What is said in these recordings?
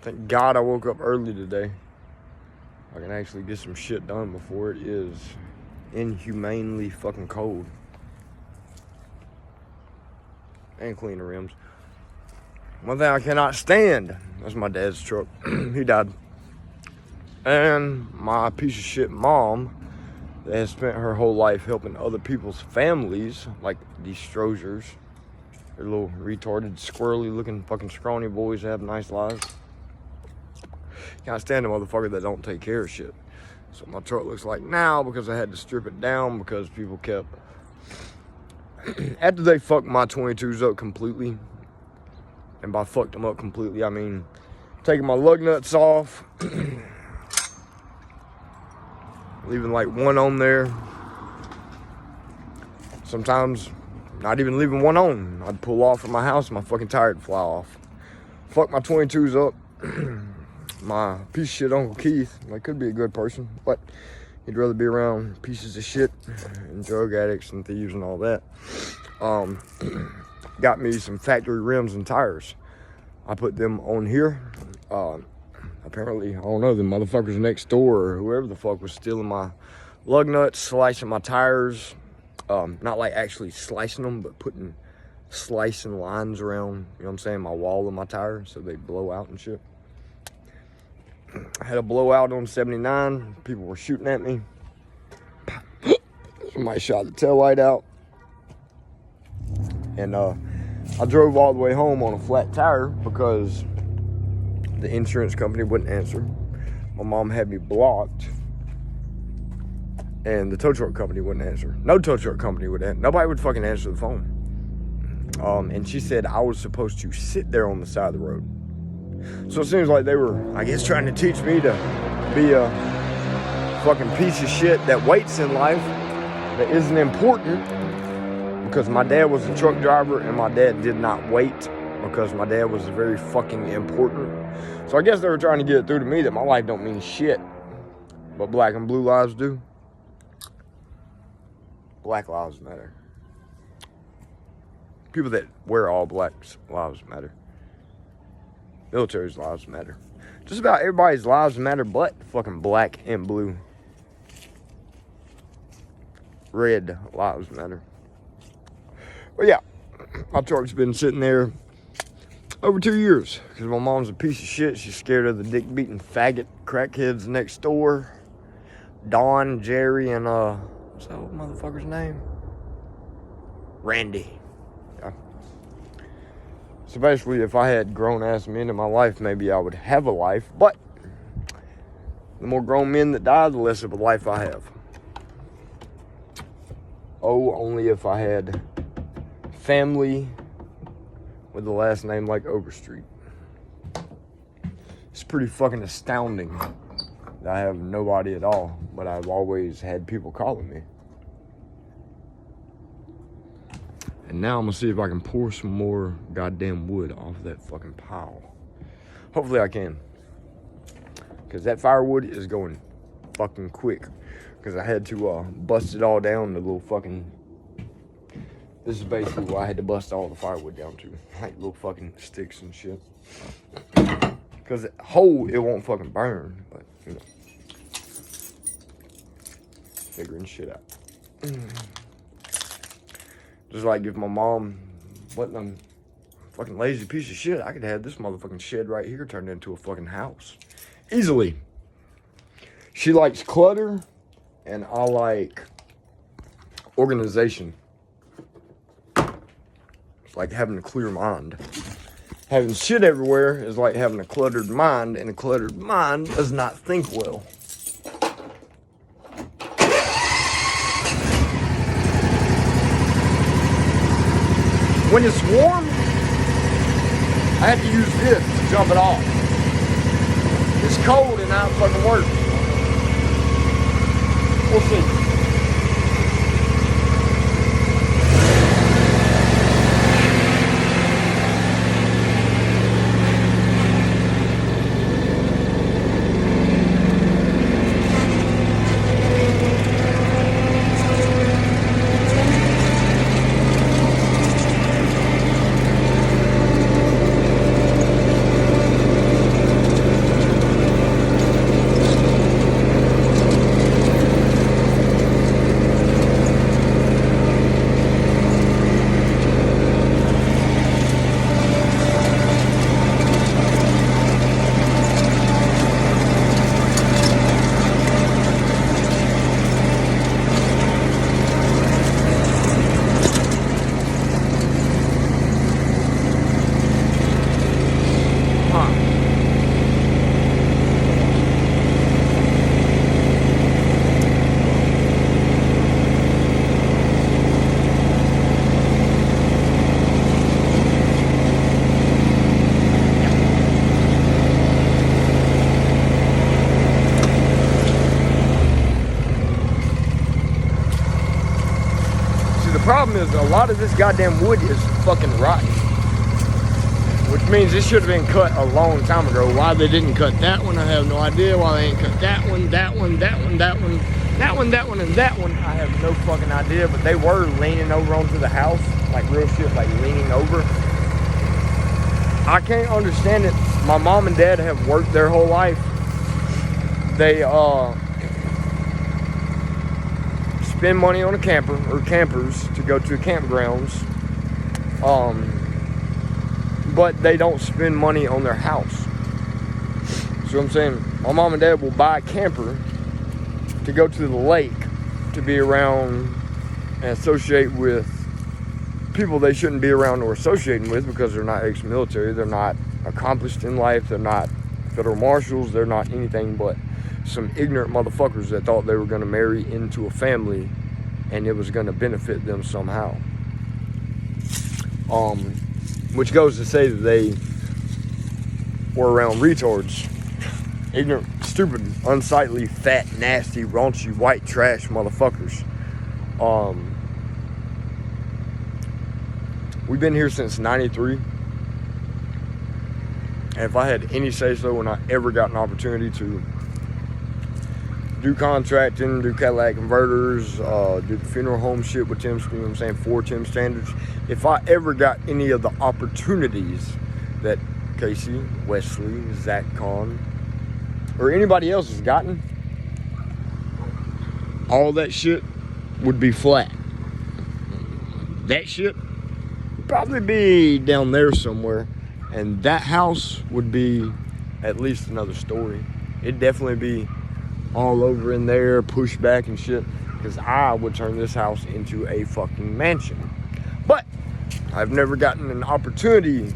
Thank God I woke up early today. I can actually get some shit done before it is inhumanely fucking cold. And clean the rims. One thing I cannot stand, that's my dad's truck. He died. And my piece of shit mom that has spent her whole life helping other people's families, like these Stroziers. They're little retarded, squirrely looking fucking scrawny boys that have nice lives. Can't stand the motherfucker that don't take care of shit. So my truck looks like now because I had to strip it down because people kept... After they fucked my 22s up completely, and by fucked them up completely, I mean taking my lug nuts off, leaving like one on there. Sometimes not even leaving one on. I'd pull off from my house and my fucking tire would fly off. Fuck my 22s up. My piece of shit Uncle Keith, like, could be a good person, but he'd rather be around pieces of shit and drug addicts and thieves and all that. Got me some factory rims and tires. I put them on here. Apparently, I don't know, the motherfuckers next door or whoever the fuck was stealing my lug nuts, slicing my tires. Not like actually slicing them, but putting slicing lines around, you know what I'm saying, my wall of my tire so they blow out and shit. I had a blowout on 79. People were shooting at me. Somebody shot the taillight out. And I drove all the way home on a flat tire because the insurance company wouldn't answer. My mom had me blocked. And the tow truck company wouldn't answer. No tow truck company would answer. Nobody would fucking answer the phone. And she said I was supposed to sit there on the side of the road. So it seems like they were, I guess, trying to teach me to be a fucking piece of shit that waits in life that isn't important, because my dad was a truck driver and my dad did not wait because my dad was very fucking important. So I guess they were trying to get it through to me that my life don't mean shit, but black and blue lives do. Black lives matter. People that wear all blacks lives matter. Military's lives matter. Just about everybody's lives matter but fucking black and blue. Red lives matter. But yeah, my truck's been sitting there over 2 years because my mom's a piece of shit. She's scared of the dick-beating faggot crackheads next door. Don, Jerry, and what's that old motherfucker's name? Randy. Yeah. So basically, if I had grown-ass men in my life, maybe I would have a life. But the more grown men that die, the less of a life I have. Oh, only if I had family with the last name like Overstreet. It's pretty fucking astounding that I have nobody at all, but I've always had people calling me. And now I'm gonna see if I can pour some more goddamn wood off that fucking pile. Hopefully I can. Because that firewood is going fucking quick. Because I had to bust it all down to little fucking... This is basically what I had to bust all the firewood down to. Like little fucking sticks and shit. Because whole, it won't fucking burn. But, you know. Figuring shit out. Just like if my mom wasn't a fucking lazy piece of shit, I could have this motherfucking shed right here turned into a fucking house. Easily. She likes clutter, and I like organization. It's like having a clear mind. Having shit everywhere is like having a cluttered mind, and a cluttered mind does not think well. When it's warm, I have to use this to jump it off. It's cold and now it fucking works. We'll see. mile. The problem is a lot of this goddamn wood is fucking rotten, which means this should have been cut a long time ago. Why they didn't cut that one, I have no idea. Why they ain't cut that one, that one, that one, that one, that one, that one, and that one, I have no fucking idea. But they were leaning over onto the house, like real shit, like leaning over. I can't understand it. My mom and dad have worked their whole life. They spend money on a camper or campers to go to campgrounds, but they don't spend money on their house. So I'm saying, my mom and dad will buy a camper to go to the lake to be around and associate with people they shouldn't be around or associating with because they're not ex-military, they're not accomplished in life, they're not federal marshals, they're not anything but some ignorant motherfuckers that thought they were going to marry into a family and it was going to benefit them somehow. Which goes to say that they were around retards. Ignorant, stupid, unsightly, fat, nasty, raunchy, white trash motherfuckers. We've been here since '93. And if I had any say-so when I ever got an opportunity to do contracting, do Cadillac converters, do the funeral home shit with Tim, you know what I'm saying, for Tim standards. If I ever got any of the opportunities that Casey, Wesley, Zach Kahn, or anybody else has gotten, all that shit would be flat. That shit would probably be down there somewhere, and that house would be at least another story. It'd definitely be all over in there, pushed back and shit, because I would turn this house into a fucking mansion. But I've never gotten an opportunity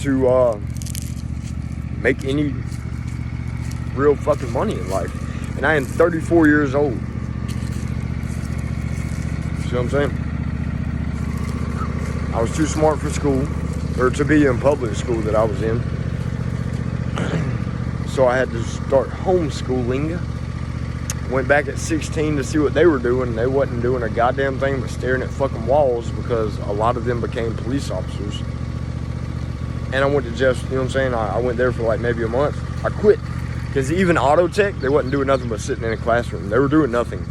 to make any real fucking money in life, and I am 34 years old. See what I'm saying? I was too smart for school, or to be in public school that I was in. So I had to start homeschooling. Went back at 16 to see what they were doing. They wasn't doing a goddamn thing but staring at fucking walls because a lot of them became police officers. And I went to Jeff's, you know what I'm saying? I went there for like maybe a month. I quit. Because even auto tech, they wasn't doing nothing but sitting in a classroom. They were doing nothing.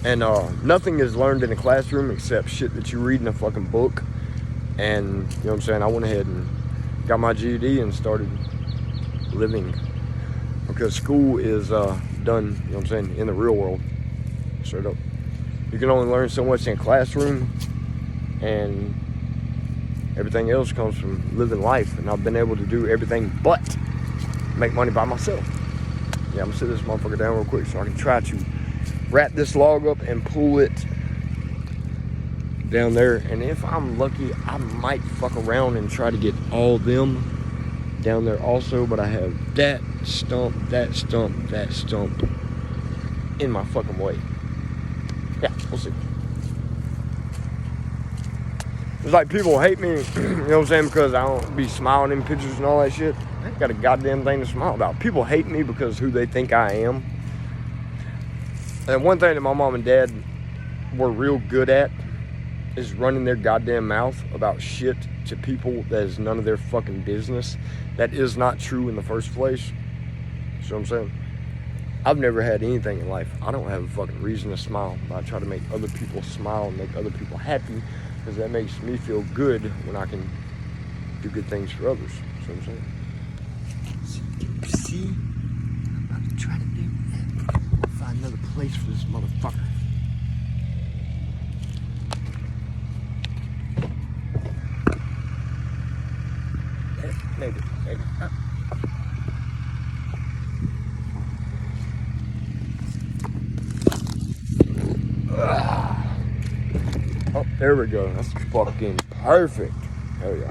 And nothing is learned in a classroom except shit that you read in a fucking book. And, you know what I'm saying? I went ahead and got my GED and started living. Because school is done, you know what I'm saying, in the real world. Straight up. You can only learn so much in a classroom, and everything else comes from living life. And I've been able to do everything but make money by myself. Yeah, I'm gonna sit this motherfucker down real quick so I can try to wrap this log up and pull it down there. And if I'm lucky, I might fuck around and try to get all them down there also, but I have that stump, that stump, that stump in my fucking way. Yeah, we'll see. It's like people hate me, you know what I'm saying, because I don't be smiling in pictures and all that shit. I ain't got a goddamn thing to smile about. People hate me because who they think I am. And one thing that my mom and dad were real good at is running their goddamn mouth about shit to people that is none of their fucking business. That is not true in the first place. See what I'm saying? I've never had anything in life. I don't have a fucking reason to smile. I try to make other people smile and make other people happy, because that makes me feel good when I can do good things for others. See what I'm saying? See? I'm about to try to do that. Find another place for this motherfucker. Maybe. Oh, there we go. That's fucking perfect. Hell yeah.